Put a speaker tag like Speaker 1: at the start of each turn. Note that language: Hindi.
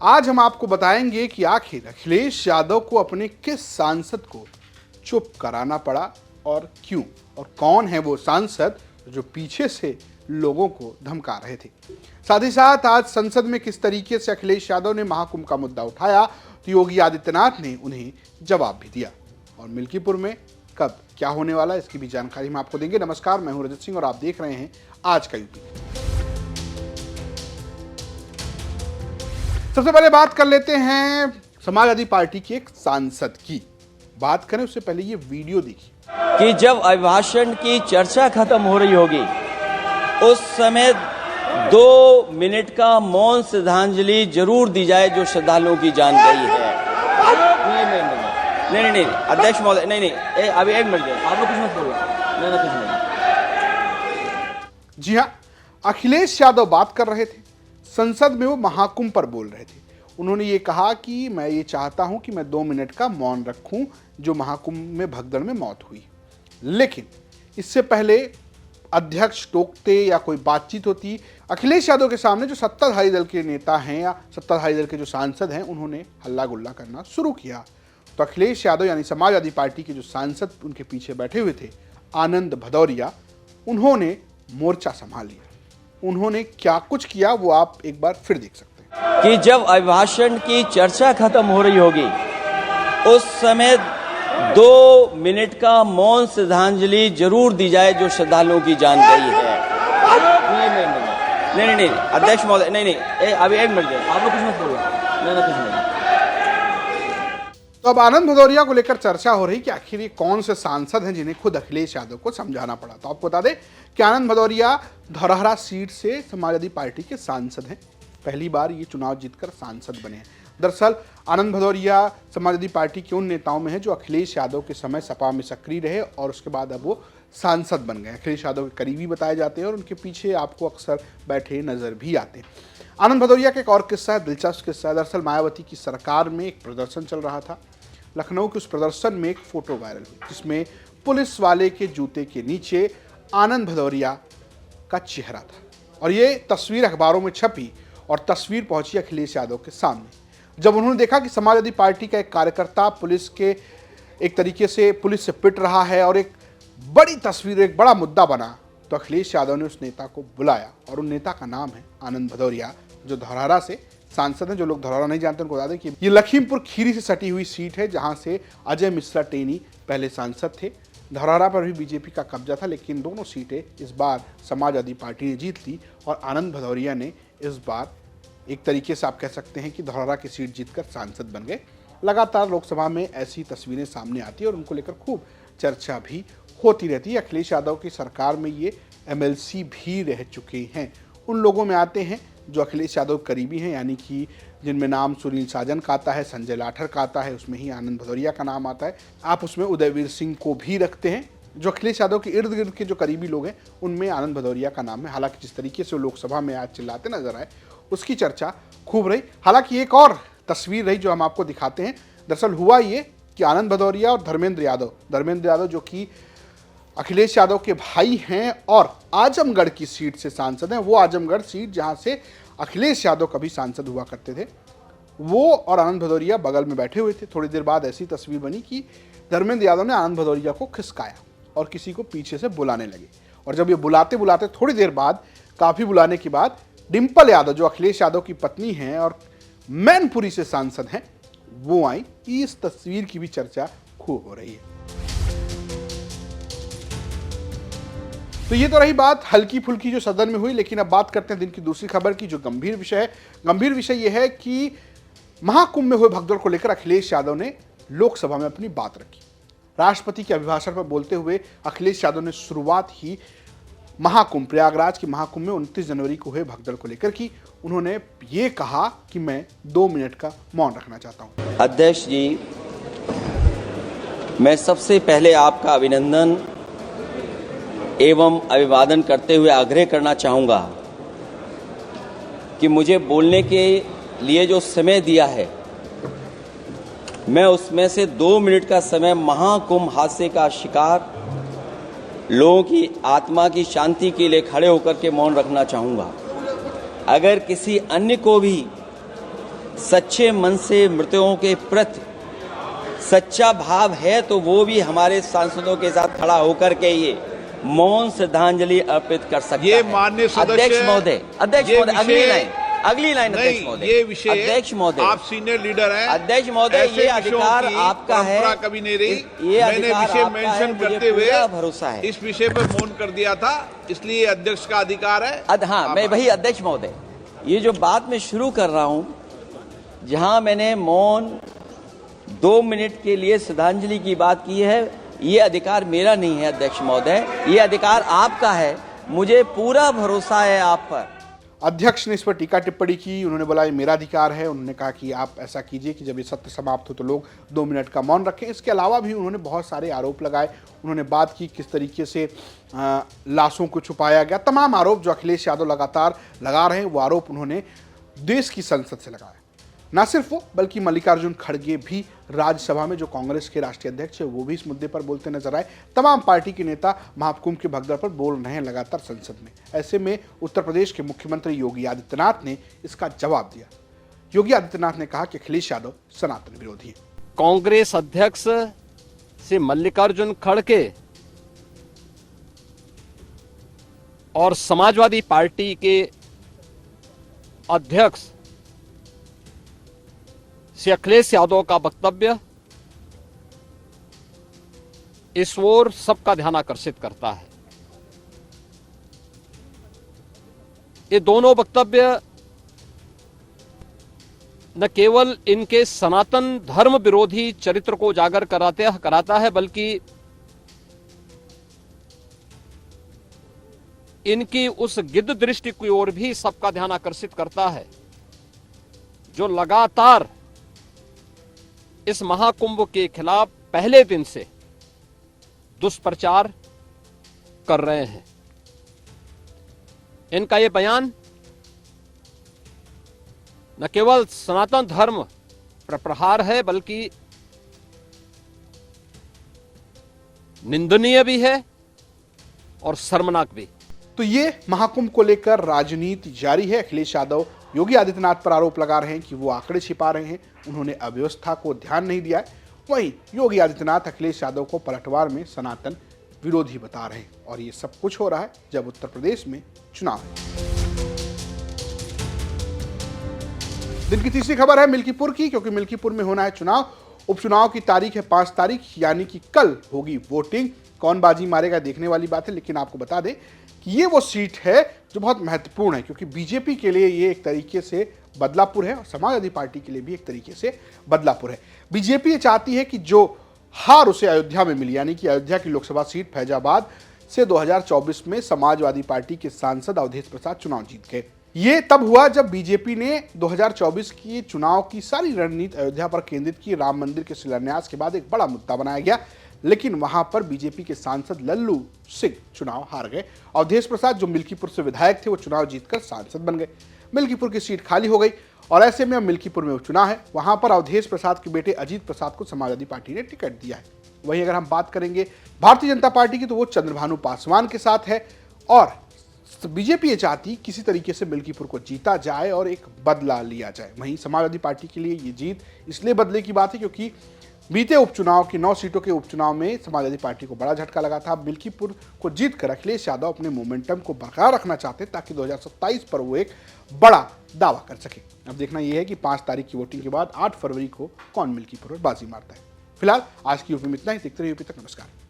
Speaker 1: आज हम आपको बताएंगे कि आखिर अखिलेश यादव को अपने किस सांसद को चुप कराना पड़ा और क्यों, और कौन है वो सांसद जो पीछे से लोगों को धमका रहे थे। साथ ही साथ आज संसद में किस तरीके से अखिलेश यादव ने महाकुंभ का मुद्दा उठाया तो योगी आदित्यनाथ ने उन्हें जवाब भी दिया, और मिल्कीपुर में कब क्या होने वाला इसकी भी जानकारी हम आपको देंगे। नमस्कार, मैं हूं रजत सिंह और आप देख रहे हैं आज का यूपी। सबसे पहले बात कर लेते हैं समाजवादी पार्टी की एक सांसद की। बात करें उससे पहले ये वीडियो देखिए
Speaker 2: कि जब अभिभाषण की चर्चा खत्म हो रही होगी उस समय 2 मिनट का मौन श्रद्धांजलि जरूर दी जाए जो श्रद्धालुओं की जान गई है। नहीं अध्यक्ष महोदय, नहीं अभी 1 मिनट आप लोग कुछ मत बोलो। नहीं कुछ नहीं।
Speaker 1: जी हाँ, अखिलेश यादव बात कर रहे थे संसद में, वो महाकुंभ पर बोल रहे थे। उन्होंने ये कहा कि मैं ये चाहता हूं कि मैं 2 मिनट का मौन रखूं जो महाकुंभ में भगदड़ में मौत हुई, लेकिन इससे पहले अध्यक्ष टोकते या कोई बातचीत होती, अखिलेश यादव के सामने जो सत्ताधारी दल के नेता हैं या सत्ताधारी दल के जो सांसद हैं उन्होंने हल्ला गुल्ला करना शुरू किया। तो अखिलेश यादव यानी समाजवादी पार्टी के जो सांसद उनके पीछे बैठे हुए थे, आनंद भदौरिया, उन्होंने मोर्चा संभाल लिया। उन्होंने क्या कुछ किया वो आप एक बार फिर देख सकते हैं
Speaker 2: कि जब अभिभाषण की चर्चा खत्म हो रही होगी उस समय 2 मिनट का मौन श्रद्धांजलि जरूर दी जाए जो श्रद्धालुओं की जान गई है। नहीं अध्यक्ष महोदय, नहीं अभी 1 मिनट आप लोग कुछ मत बोलो। नहीं कुछ नहीं।
Speaker 1: तो अब आनंद भदौरिया को लेकर चर्चा हो रही कि आखिर ये कौन से सांसद हैं जिन्हें खुद अखिलेश यादव को समझाना पड़ा। तो आपको बता दें कि आनंद भदौरिया धौरहरा सीट से समाजवादी पार्टी के सांसद हैं। पहली बार ये चुनाव जीतकर सांसद बने हैं। दरअसल आनंद भदौरिया समाजवादी पार्टी के उन नेताओं में है जो अखिलेश यादव के समय सपा में सक्रिय रहे और उसके बाद अब वो सांसद बन गए। अखिलेश यादव के करीबी बताए जाते हैं और उनके पीछे आपको अक्सर बैठे नजर भी आते हैं। आनंद भदौरिया का एक और किस्सा है, दिलचस्प किस्सा है। दरअसल मायावती की सरकार में एक प्रदर्शन चल रहा था। लखनऊ के उस प्रदर्शन में एक फोटो वायरल हुई जिसमें पुलिस वाले के जूते के नीचे आनंद भदौरिया का चेहरा था, और ये तस्वीर अखबारों में छपी और तस्वीर पहुंची अखिलेश यादव के सामने। जब उन्होंने देखा कि समाजवादी पार्टी का एक कार्यकर्ता पुलिस के एक तरीके से पुलिस से पिट रहा है और एक बड़ी तस्वीर, एक बड़ा मुद्दा बना, तो अखिलेश यादव ने उस नेता को बुलाया, और उन नेता का नाम है आनंद भदौरिया जो धौरहरा से सांसद हैं। जो लोग धौरहरा नहीं जानते उनको बता दें कि ये लखीमपुर खीरी से सटी हुई सीट है जहां से अजय मिश्रा टेनी पहले सांसद थे। धौरहरा पर भी बीजेपी का कब्जा था, लेकिन दोनों सीटें इस बार समाजवादी पार्टी ने जीत ली और आनंद भदौरिया ने इस बार एक तरीके से आप कह सकते हैं कि धौरहरा की सीट जीतकर सांसद बन गए। लगातार लोकसभा में ऐसी तस्वीरें सामने आती है और उनको लेकर खूब चर्चा भी होती रहती है। अखिलेश यादव की सरकार में ये MLC भी रह चुके हैं। उन लोगों में आते हैं जो अखिलेश यादव करीबी हैं, यानी कि जिनमें नाम सुनील साजन का आता है, संजय लाठर का आता है, उसमें ही आनंद भदौरिया का नाम आता है। आप उसमें उदयवीर सिंह को भी रखते हैं। जो अखिलेश यादव के इर्द गिर्द के जो करीबी लोग हैं उनमें आनंद भदौरिया का नाम है। हालांकि जिस तरीके से वो लोकसभा में आज चिल्लाते नजर आए उसकी चर्चा खूब रही। हालांकि एक और तस्वीर रही जो हम आपको दिखाते हैं। दरअसल हुआ ये कि आनंद भदौरिया और धर्मेंद्र यादव जो कि अखिलेश यादव के भाई हैं और आजमगढ़ की सीट से सांसद हैं, वो आजमगढ़ सीट जहां से अखिलेश यादव कभी सांसद हुआ करते थे, वो और आनंद भदौरिया बगल में बैठे हुए थे। थोड़ी देर बाद ऐसी तस्वीर बनी कि धर्मेंद्र यादव ने आनंद भदौरिया को खिसकाया और किसी को पीछे से बुलाने लगे, और जब ये बुलाते बुलाते थोड़ी देर बाद, काफी बुलाने के बाद, डिंपल यादव जो अखिलेश यादव की पत्नी हैं और मैनपुरी से सांसद हैं, वो आई। इस तस्वीर की भी चर्चा खूब हो रही है। तो ये तो रही बात हल्की फुल्की जो सदन में हुई, लेकिन अब बात करते हैं दिन की दूसरी खबर की जो गंभीर विषय है। गंभीर विषय यह है कि महाकुंभ में हुए भगदड़ को लेकर अखिलेश यादव ने लोकसभा में अपनी बात रखी। राष्ट्रपति के अभिभाषण पर बोलते हुए अखिलेश यादव ने शुरुआत ही महाकुंभ, प्रयागराज के महाकुंभ में 29 जनवरी को हुए भगदड़ को लेकर की। उन्होंने ये कहा कि मैं 2 मिनट का मौन रखना चाहता हूं।
Speaker 2: अध्यक्ष जी, मैं सबसे पहले आपका अभिनंदन एवं अभिवादन करते हुए आग्रह करना चाहूँगा कि मुझे बोलने के लिए जो समय दिया है, मैं उसमें से 2 मिनट का समय महाकुंभ हादसे का शिकार लोगों की आत्मा की शांति के लिए खड़े होकर के मौन रखना चाहूँगा। अगर किसी अन्य को भी सच्चे मन से मृतकों के प्रति सच्चा भाव है तो वो भी हमारे सांसदों के साथ खड़ा होकर के ये मौन श्रद्धांजलि अर्पित कर सकता
Speaker 3: ये
Speaker 2: है।
Speaker 3: माननीय सदस्य
Speaker 2: अध्यक्ष महोदय, अगली लाइन अध्यक्ष महोदय,
Speaker 3: ये विषय
Speaker 2: अध्यक्ष महोदय,
Speaker 3: आप सीनियर लीडर हैं।
Speaker 2: अध्यक्ष महोदय, ये अधिकार आपका है,
Speaker 3: परंपरा कभी नहीं रही।
Speaker 2: ये
Speaker 3: मैंने
Speaker 2: अधिकार
Speaker 3: विषय
Speaker 2: आपका है,
Speaker 3: मेंशन
Speaker 2: मुझे
Speaker 3: करते हुए
Speaker 2: पूरा भरोसा है।
Speaker 3: इस विषय पर मौन कर दिया था, इसलिए अध्यक्ष का अधिकार है।
Speaker 2: हाँ, मैं वही अध्यक्ष महोदय, ये जो बात मैं शुरू कर रहा हूं, जहां मैंने मौन 2 मिनट के लिए श्रद्धांजलि की बात की है, ये अधिकार मेरा नहीं है अध्यक्ष महोदय, ये अधिकार आपका है। मुझे पूरा भरोसा है आप पर।
Speaker 1: अध्यक्ष ने इस पर टीका टिप्पणी की। उन्होंने बोला ये मेरा अधिकार है। उन्होंने कहा कि आप ऐसा कीजिए कि जब ये सत्र समाप्त हो तो लोग 2 मिनट का मौन रखें। इसके अलावा भी उन्होंने बहुत सारे आरोप लगाए। उन्होंने बात की किस तरीके से लाशों को छुपाया गया। तमाम आरोप जो अखिलेश यादव लगातार लगा रहे हैं, वो आरोप उन्होंने देश की संसद से लगाया। न सिर्फ वो, बल्कि मल्लिकार्जुन खड़गे भी राज्यसभा में, जो कांग्रेस के राष्ट्रीय अध्यक्ष है, वो भी इस मुद्दे पर बोलते नजर आए। तमाम पार्टी के नेता महाकुंभ के भगदड़ पर बोल रहे हैं लगातार संसद में। ऐसे में उत्तर प्रदेश के मुख्यमंत्री योगी आदित्यनाथ ने इसका जवाब दिया। योगी आदित्यनाथ ने कहा कि अखिलेश यादव सनातन विरोधी है।
Speaker 4: कांग्रेस अध्यक्ष से मल्लिकार्जुन खड़गे और समाजवादी पार्टी के अध्यक्ष श्री अखिलेश यादव का वक्तव्य इस ओर सबका ध्यान आकर्षित करता है। ये दोनों वक्तव्य न केवल इनके सनातन धर्म विरोधी चरित्र को उजागर कराता है, बल्कि इनकी उस गिद्ध दृष्टि की ओर भी सबका ध्यान आकर्षित करता है, जो लगातार इस महाकुंभ के खिलाफ पहले दिन से दुष्प्रचार कर रहे हैं। इनका यह बयान न केवल सनातन धर्म पर प्रहार है, बल्कि निंदनीय भी है और शर्मनाक भी।
Speaker 1: तो ये महाकुंभ को लेकर राजनीति जारी है। अखिलेश यादव योगी आदित्यनाथ पर आरोप लगा रहे हैं कि वो आंकड़े छिपा रहे हैं, उन्होंने अव्यवस्था को ध्यान नहीं दिया है। वहीं योगी आदित्यनाथ अखिलेश यादव को पलटवार में सनातन विरोधी बता रहे हैं। और ये सब कुछ हो रहा है जब उत्तर प्रदेश में चुनाव है। दिन की तीसरी खबर है मिल्कीपुर की, क्योंकि मिल्कीपुर में होना है चुनाव। उपचुनाव की तारीख है 5 तारीख, यानी कि कल होगी वोटिंग। कौन बाजी मारेगा देखने वाली बात है, लेकिन आपको बता दें कि ये वो सीट है जो बहुत महत्वपूर्ण है, क्योंकि बीजेपी के लिए ये एक तरीके से बदलापुर है और समाजवादी पार्टी के लिए भी एक तरीके से बदलापुर है। बीजेपी ये चाहती है कि जो हार उसे अयोध्या में मिली, यानी कि अयोध्या की लोकसभा सीट फैजाबाद से 2024 में समाजवादी पार्टी के सांसद अवधेश प्रसाद चुनाव जीत गए। ये तब हुआ जब बीजेपी ने 2024 की चुनाव की सारी रणनीति अयोध्या पर केंद्रित की। राम मंदिर के शिलान्यास के बाद एक बड़ा मुद्दा बनाया गया, लेकिन वहां पर बीजेपी के सांसद लल्लू सिंह चुनाव हार गए। अवधेश प्रसाद जो मिल्कीपुर से विधायक थे, वो चुनाव जीतकर सांसद बन गए। मिल्कीपुर की सीट खाली हो गई और ऐसे में अब मिल्कीपुर में उपचुनाव है। वहां पर अवधेश प्रसाद के बेटे अजीत प्रसाद को समाजवादी पार्टी ने टिकट दिया है। वहीं अगर हम बात करेंगे भारतीय जनता पार्टी की, तो वो चंद्रभानु पासवान के साथ है। और बीजेपी ये चाहती किसी तरीके से मिल्कीपुर को जीता जाए और एक बदला लिया जाए। वहीं समाजवादी पार्टी के लिए ये जीत इसलिए बदले की बात है क्योंकि बीते उपचुनाव की 9 सीटों के उपचुनाव में समाजवादी पार्टी को बड़ा झटका लगा था। मिल्कीपुर को जीतकर अखिलेश यादव अपने मोमेंटम को बरकरार रखना चाहते ताकि 2027 पर वो एक बड़ा दावा कर सके। अब देखना यह है कि 5 तारीख की वोटिंग के बाद 8 फरवरी को कौन मिल्कीपुर पर बाजी मारता है। फिलहाल आज की यूपी में इतना ही। देखते रहिए यूपी तक। नमस्कार।